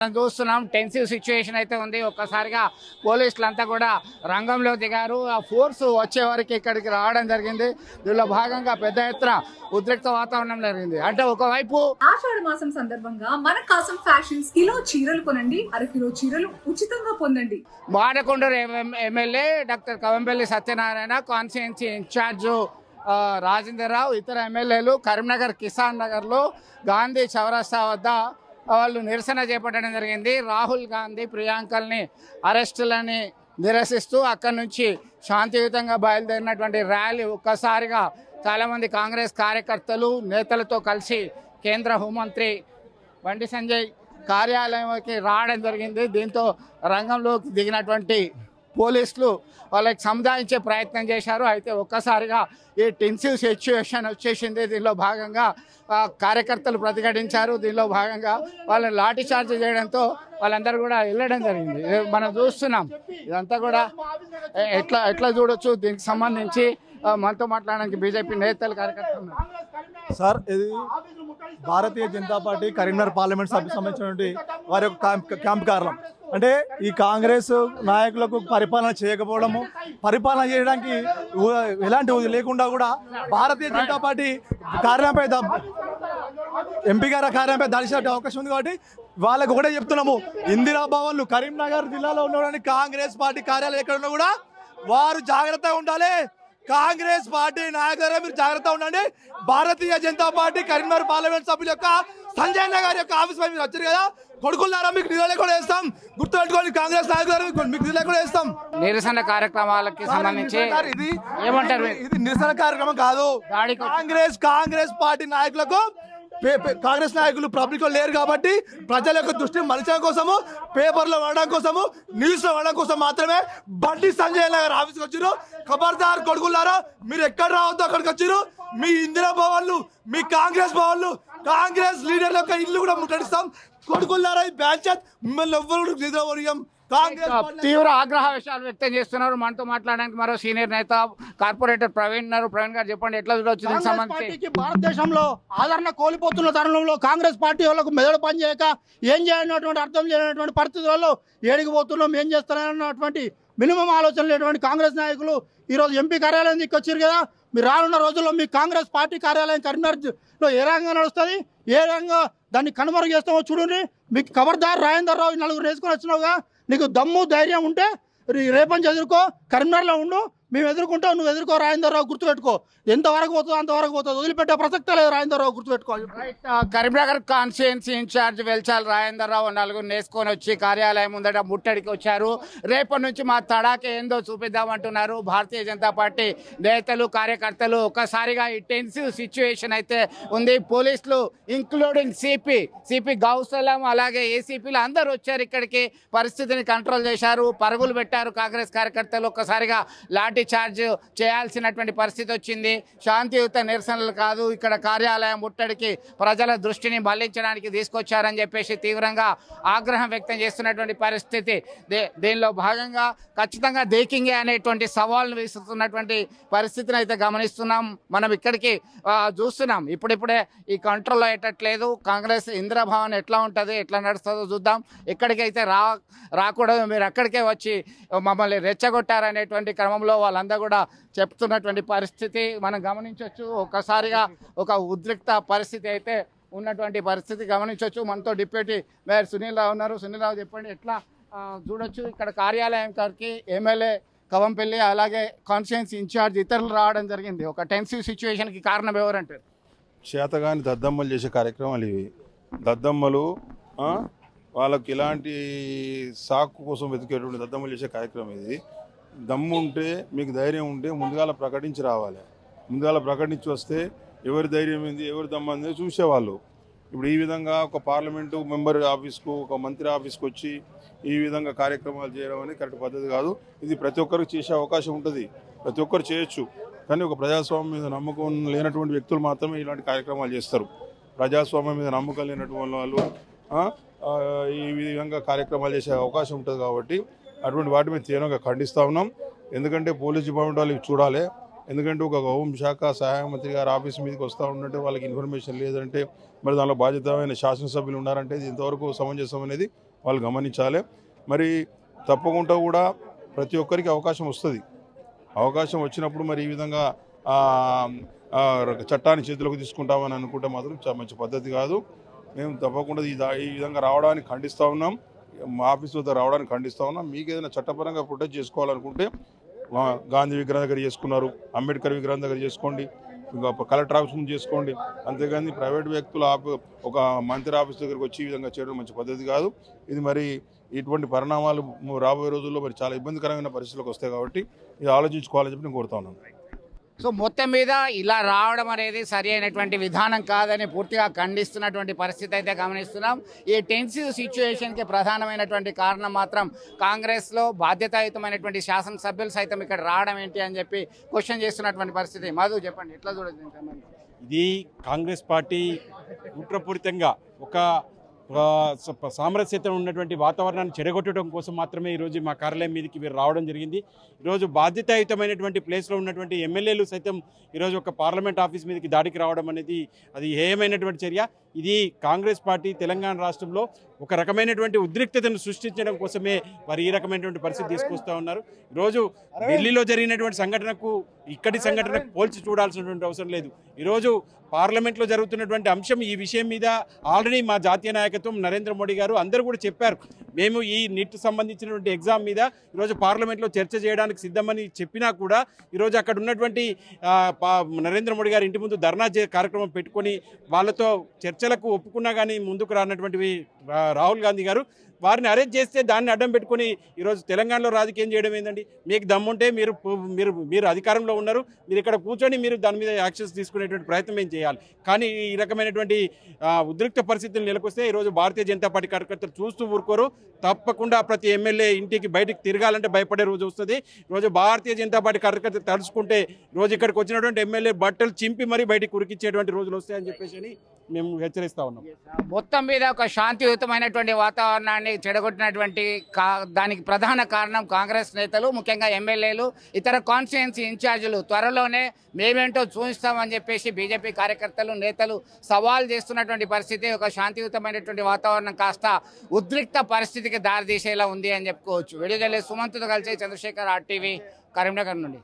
మనం చూస్తున్నాం tensive situation అయితే ఉంది. ఒక్కసారిగా పోలీసులంతా కూడా రంగంలో దిగారు. ఆ ఫోర్స్ వచ్చే వరకు ఇక్కడికి రావడం జరిగింది. దీనిలో భాగంగా పెద్ద ఎత్తున ఉద్రిక్త వాతావరణం జరిగింది. అంటే ఒకవైపు ఆషాఢ మాసం సందర్భంగా మన కాసం ఫ్యాషన్స్ కిలో చీరలు కొనండి, అరకిలో చీరలు ఉచితంగా పొందండి. Madakondur MLA doctor Kavvampalli Satyanarayana, constituency in charge Rajender Rao, ఇతర ఎమ్మెల్యేలు కరీంనగర్ కిసాన్ నగర్లో గాంధీ చౌరస్తా వద్ద వాళ్ళు నిరసన చేపట్టడం జరిగింది. రాహుల్ గాంధీ ప్రియాంకల్ని అరెస్టులని నిరసిస్తూ అక్కడి నుంచి శాంతియుతంగా బయలుదేరినటువంటి ర్యాలీ ఒక్కసారిగా చాలామంది కాంగ్రెస్ కార్యకర్తలు నేతలతో కలిసి కేంద్ర హోంమంత్రి బండి సంజయ్ కార్యాలయంకి రావడం జరిగింది. దీంతో రంగంలోకి దిగినటువంటి పోలీసులు వాళ్ళకి సముదాయించే ప్రయత్నం చేశారు. అయితే ఒక్కసారిగా ఈ టెన్సివ్ సిచ్యువేషన్ వచ్చేసింది. దీనిలో భాగంగా కార్యకర్తలు ప్రతిఘటించారు. దీనిలో భాగంగా వాళ్ళని లాఠీ చార్జ్ చేయడంతో వాళ్ళందరూ కూడా వెళ్ళడం జరిగింది. మనం చూస్తున్నాం ఇదంతా కూడా ఎట్లా చూడొచ్చు. దీనికి సంబంధించి మనతో మాట్లాడడానికి బీజేపీ నేతలు కార్యకర్తలు సార్, ఇది భారతీయ జనతా పార్టీ కరీంనగర్ పార్లమెంట్ సభ్యులకు సంబంధించినటువంటి వారి యొక్క క్యాంప్ కార్యం. అంటే ఈ కాంగ్రెస్ నాయకులకు పరిపాలన చేయకపోవడము, పరిపాలన చేయడానికి ఎలాంటి లేకుండా కూడా భారతీయ జనతా పార్టీ కార్యాలయంపై ఎంపీ గారి కార్యాలయంపై దాడి చేసే అవకాశం ఉంది. కాబట్టి వాళ్ళకు కూడా చెప్తున్నాము, ఇందిరా భవన్లు కరీంనగర్ జిల్లాలో ఉన్న కాంగ్రెస్ పార్టీ కార్యాలయం ఎక్కడ ఉన్నా కూడా వారు జాగ్రత్తగా ఉండాలి. కాంగ్రెస్ పార్టీ నాయకులు మీరు జాగ్రత్తగా ఉండండి. భారతీయ జనతా పార్టీ కరీంనగర్ పార్లమెంట్ సభ్యుల యొక్క సంజయ్ గారి యొక్క ఆఫీస్ పై మీరు వచ్చారు కదా, కొడుకున్నారా మీకు నిధులు కూడా వేస్తాం, గుర్తుపెట్టుకోండి. కాంగ్రెస్ నాయకులు మీకు నిధులు కూడా వేస్తాం. నిరసన కార్యక్రమాలకి సంబంధించి ఇది ఏమంటారు? ఇది నిరసన కార్యక్రమం కాదు. కాంగ్రెస్ పార్టీ నాయకులకు కాంగ్రెస్ నాయకులు పబ్లిక్ లో లేరు కాబట్టి ప్రజల యొక్క దృష్టి మలచడం కోసము, పేపర్లో వాడడం కోసము, న్యూస్ లో వాడడం కోసం మాత్రమే బండి సంజయ్ గారు ఆఫీస్కి వచ్చారు. ఖబర్దార్ కొడుకున్నారా, మీరు ఎక్కడ రావద్దు అక్కడికి వచ్చారు. మీ ఇందిరా భవన్లు, మీ కాంగ్రెస్ భవన్లు, కాంగ్రెస్ లీడర్ల యొక్క ఇల్లు కూడా ముట్టడిస్తాం. కొడుకున్నారా, ఈ బ్యాంచ్ మిమ్మల్ని ఎవ్వరు నిద్రపోనియం. తీవ్ర ఆగ్రహ విషయాలు వ్యక్తం చేస్తున్నారు. మనతో మాట్లాడడానికి మరో సీనియర్ నేత కార్పొరేటర్ ప్రవీణ్ ఉన్నారు. ప్రవీణ్ గారు చెప్పండి, ఎట్లా చూడవచ్చు దీనికి సంబంధించి? భారతదేశంలో ఆదరణ కోల్పోతున్న తరుణంలో కాంగ్రెస్ పార్టీ వాళ్ళకు మెదడు పని చేయక ఏం చేయాలన్నటువంటి అర్థం చేయనటువంటి పరిస్థితులలో ఏడికి పోతున్నాం, ఏం చేస్తున్నారన్నటువంటి మినిమం ఆలోచన లేనటువంటి కాంగ్రెస్ నాయకులు ఈరోజు ఎంపీ కార్యాలయం దిక్కొచ్చారు కదా. మీరు రానున్న రోజుల్లో మీ కాంగ్రెస్ పార్టీ కార్యాలయం కరీంనగర్లో ఏ రకంగా నడుస్తుంది, ఏ రకంగా దాన్ని కనుమరుగు చేస్తామో చూడండి. మీకు ఖబర్దార్ రాజేందర్ రావు నలుగురు వేసుకొని వచ్చినావుగా, నీకు దమ్ము ధైర్యం ఉంటే రేపని ఎదుర్కో, కరీంనగర్లో ఉండు, మేము ఎదుర్కొంటాం, నువ్వు ఎదుర్కో. రాజేందర్ రావు గుర్తుపెట్టుకో, ఎంతవరకు పోతుందో అంతవరకు పోతుంది, వదిలిపెట్టే ప్రసక్తే లేదు. రాజేందర్ రావు గుర్తుపెట్టుకో. కరీంనగర్ కాన్స్టిట్యుయెన్సీ ఇన్ఛార్జ్ వెల్చాల్ రాజేందర్ రావు నలుగురు నేసుకొని వచ్చి కార్యాలయం ముందట ముట్టడికి వచ్చారు. రేపటి నుంచి మా తడాక ఏందో చూపిద్దామంటున్నారు భారతీయ జనతా పార్టీ నేతలు కార్యకర్తలు. ఒక్కసారిగా ఈ టెన్సివ్ సిచ్యువేషన్ అయితే ఉంది. పోలీసులు ఇంక్లూడింగ్ సిపి గౌసలం అలాగే ఏసీపీలు అందరూ వచ్చారు ఇక్కడికి, పరిస్థితిని కంట్రోల్ చేశారు, పరుగులు పెట్టారు కాంగ్రెస్ కార్యకర్తలు. ఒక్కసారిగా లాఠీ చార్జ్ చేయాల్సినటువంటి పరిస్థితి వచ్చింది. శాంతియుత నిరసనలు కాదు, ఇక్కడ కార్యాలయం ముట్టడికి ప్రజల దృష్టిని మళ్లించడానికి తీసుకొచ్చారని చెప్పేసి తీవ్రంగా ఆగ్రహం వ్యక్తం చేస్తున్నటువంటి పరిస్థితి. దీనిలో భాగంగా ఖచ్చితంగా దేకింగే అనేటువంటి సవాల్ను విసురుతున్నటువంటి పరిస్థితిని అయితే గమనిస్తున్నాం. మనం ఇక్కడికి చూస్తున్నాం, ఇప్పుడిప్పుడే ఈ కంట్రోల్ అయ్యేటట్లేదు. కాంగ్రెస్ ఇందిరాభవన్ ఎట్లా ఉంటుంది, ఎట్లా నడుస్తుందో చూద్దాం. ఎక్కడికైతే రాకూడదు, మీరు అక్కడికే వచ్చి మమ్మల్ని రెచ్చగొట్టారనేటువంటి క్రమంలో వాళ్ళందరూ కూడా చెప్తున్నటువంటి పరిస్థితి మనం గమనించవచ్చు. ఒక్కసారిగా ఒక ఉద్రిక్త పరిస్థితి అయితే ఉన్నటువంటి పరిస్థితి గమనించవచ్చు. మనతో డిప్యూటీ మేయర్ సునీల్ రావు ఉన్నారు. సునీల్ రావు చెప్పండి, ఎట్లా చూడొచ్చు ఇక్కడ కార్యాలయం గారికి ఎమ్మెల్యే కవంపల్లి అలాగే కాన్స్టిట్యుయెన్సీ ఇన్ఛార్జ్ ఇతరులు రావడం జరిగింది. ఒక టెన్సివ్ సిచ్యువేషన్కి కారణం ఎవరంటే చేతగాని దద్దమ్మలు చేసే కార్యక్రమాలు ఇవి. దద్దమ్మలు వాళ్ళకి ఇలాంటి సాకు కోసం వెతికేటువంటి దద్దమ్మలు చేసే కార్యక్రమం ఇది. దమ్ము ఉంటే, మీకు ధైర్యం ఉంటే ముందుగాల ప్రకటించి రావాలి. ముందుగాల ప్రకటించి వస్తే ఎవరి ధైర్యం ఏంది, ఎవరి దమ్ము అనేది చూసేవాళ్ళు. ఇప్పుడు ఈ విధంగా ఒక పార్లమెంటు మెంబర్ ఆఫీస్కు, ఒక మంత్రి ఆఫీస్కి వచ్చి ఈ విధంగా కార్యక్రమాలు చేయడం అనేది కరెక్ట్ పద్ధతి కాదు. ఇది ప్రతి ఒక్కరికి చేసే అవకాశం ఉంటుంది, ప్రతి ఒక్కరు చేయొచ్చు. కానీ ఒక ప్రజాస్వామ్యం మీద నమ్మకం లేనటువంటి వ్యక్తులు మాత్రమే ఇలాంటి కార్యక్రమాలు చేస్తారు. ప్రజాస్వామ్యం మీద నమ్మకం లేనటువంటి వాళ్ళు ఈ విధంగా కార్యక్రమాలు చేసే అవకాశం ఉంటుంది. కాబట్టి అటువంటి వాటి మీద తీవ్రంగా ఖండిస్తూ ఉన్నాం. ఎందుకంటే పోలీస్ డిపార్ట్మెంట్ వాళ్ళు చూడాలి. ఎందుకంటే ఒక హోంశాఖ సహాయ మంత్రి గారు ఆఫీస్ మీదకి వస్తూ ఉంటే వాళ్ళకి ఇన్ఫర్మేషన్ లేదంటే మరి దానిలో బాధ్యతమైన శాసనసభ్యులు ఉన్నారంటే ఇది ఇంతవరకు సమంజసం అనేది వాళ్ళు గమనించాలి. మరి తప్పకుండా కూడా ప్రతి ఒక్కరికి అవకాశం వస్తుంది. అవకాశం వచ్చినప్పుడు మరి ఈ విధంగా చట్టాన్ని చేతిలోకి తీసుకుంటామని అనుకుంటే మాత్రం మంచి పద్ధతి కాదు. మేము తప్పకుండా ఈ విధంగా రావడానికి ఖండిస్తూ ఉన్నాం. మా ఆఫీస్ వద్ద రావడానికి ఖండిస్తూ ఉన్నాం. మీకు ఏదైనా చట్టపరంగా ప్రొటెక్ట్ చేసుకోవాలనుకుంటే గాంధీ విగ్రహం దగ్గర చేసుకున్నారు, అంబేద్కర్ విగ్రహం దగ్గర చేసుకోండి, ఇంకా కలెక్టర్ ఆఫీస్ ముందు చేసుకోండి. అంతేగాని ప్రైవేట్ వ్యక్తుల ఒక మంత్రి ఆఫీస్ దగ్గరికి వచ్చి ఈ విధంగా చేయడం మంచి పద్ధతి కాదు. ఇది మరి ఇటువంటి పరిణామాలు రాబోయే రోజుల్లో మరి చాలా ఇబ్బందికరమైన పరిస్థితులకు వస్తాయి కాబట్టి ఇది ఆలోచించుకోవాలని చెప్పి నేను కోరుతా ఉన్నాను. సో మొత్తం మీద ఇలా రావడం అనేది సరి అయినటువంటి విధానం కాదని పూర్తిగా ఖండిస్తున్నటువంటి పరిస్థితి అయితే గమనిస్తున్నాం. ఈ టెన్సివ్ సిచ్యువేషన్కి ప్రధానమైనటువంటి కారణం మాత్రం కాంగ్రెస్లో బాధ్యతాయుతమైనటువంటి శాసనసభ్యులు సైతం ఇక్కడ రావడం ఏంటి అని చెప్పి క్వశ్చన్ చేస్తున్నటువంటి పరిస్థితి. మధు చెప్పండి, ఎట్లా చూడదు? ఇది కాంగ్రెస్ పార్టీ కుట్రపూరితంగా ఒక సామరస్యత ఉన్నటువంటి వాతావరణాన్ని చెడగొట్టడం కోసం మాత్రమే ఈరోజు మా కార్యాలయం మీదకి వీరు రావడం జరిగింది. ఈరోజు బాధ్యతాయుతమైనటువంటి ప్లేస్లో ఉన్నటువంటి ఎమ్మెల్యేలు సైతం ఈరోజు ఒక పార్లమెంట్ ఆఫీస్ మీదకి దాడికి రావడం అనేది అది హేయమైనటువంటి చర్య. ఇది కాంగ్రెస్ పార్టీ తెలంగాణ రాష్ట్రంలో ఒక రకమైనటువంటి ఉద్రిక్తతను సృష్టించడం కోసమే వారు ఈ రకమైనటువంటి పరిస్థితి తీసుకొస్తూ ఉన్నారు. ఈరోజు ఢిల్లీలో జరిగినటువంటి సంఘటనకు ఇక్కడి సంఘటనకు పోల్చి చూడాల్సినటువంటి అవసరం లేదు. ఈరోజు పార్లమెంట్లో జరుగుతున్నటువంటి అంశం ఈ విషయం మీద ఆల్రెడీ మా జాతీయ నాయకత్వం నరేంద్ర మోడీ గారు అందరూ కూడా చెప్పారు. మేము ఈ నీట్ సంబంధించినటువంటి ఎగ్జామ్ మీద ఈరోజు పార్లమెంట్లో చర్చ చేయడానికి సిద్ధమని చెప్పినా కూడా ఈరోజు అక్కడ ఉన్నటువంటి నరేంద్ర మోడీ గారి ఇంటి ముందు ధర్నా కార్యక్రమం పెట్టుకొని వాళ్ళతో చర్చలకు ఒప్పుకున్నా కానీ ముందుకు రానటువంటివి రాహుల్ గాంధీ గారు వారిని అరెస్ట్ చేస్తే దాన్ని అడ్డం పెట్టుకొని ఈరోజు తెలంగాణలో రాజకీయం చేయడం ఏంటండి? మీకు దమ్ముంటే మీరు మీరు మీరు అధికారంలో ఉన్నారు, మీరు ఇక్కడ కూర్చొని మీరు దాని మీద యాక్షన్స్ తీసుకునేటువంటి ప్రయత్నం ఏం చేయాలి. కానీ ఈ రకమైనటువంటి ఉద్రిక్త పరిస్థితులు నెలకొస్తే ఈరోజు భారతీయ జనతా పార్టీ కార్యకర్తలు చూస్తూ ఊరుకోరు. తప్పకుండా ప్రతి ఎమ్మెల్యే ఇంటికి బయటికి తిరగాలంటే భయపడే రోజు వస్తుంది. ఈరోజు భారతీయ జనతా పార్టీ కార్యకర్తలు తలుచుకుంటే రోజు ఇక్కడికి వచ్చినటువంటి ఎమ్మెల్యే బట్టలు చింపి మరీ బయటికి ఉరికిచ్చేటువంటి రోజులు వస్తాయని చెప్పేసి మేము హెచ్చరిస్తా ఉన్నాం. మొత్తం మీద ఒక శాంతియుతమైనటువంటి వాతావరణాన్ని చెడగొట్టినటువంటి దానికి ప్రధాన కారణం కాంగ్రెస్ నేతలు, ముఖ్యంగా ఎమ్మెల్యేలు, ఇతర కాన్స్టిట్యుయెన్సీ ఇన్ఛార్జీలు. త్వరలోనే మేమేంటో చూపిస్తామని చెప్పేసి బీజేపీ కార్యకర్తలు, నేతలు సవాల్ చేస్తున్నటువంటి పరిస్థితి ఒక శాంతియుతమైనటువంటి వాతావరణం కాస్త ఉద్రిక్త పరిస్థితికి దారితీసేలా ఉంది అని చెప్పుకోవచ్చు. వీడియో జర్నలిస్ట్ సుమంత్తో కలిసి చంద్రశేఖర్, RTV, కరీంనగర్ నుండి.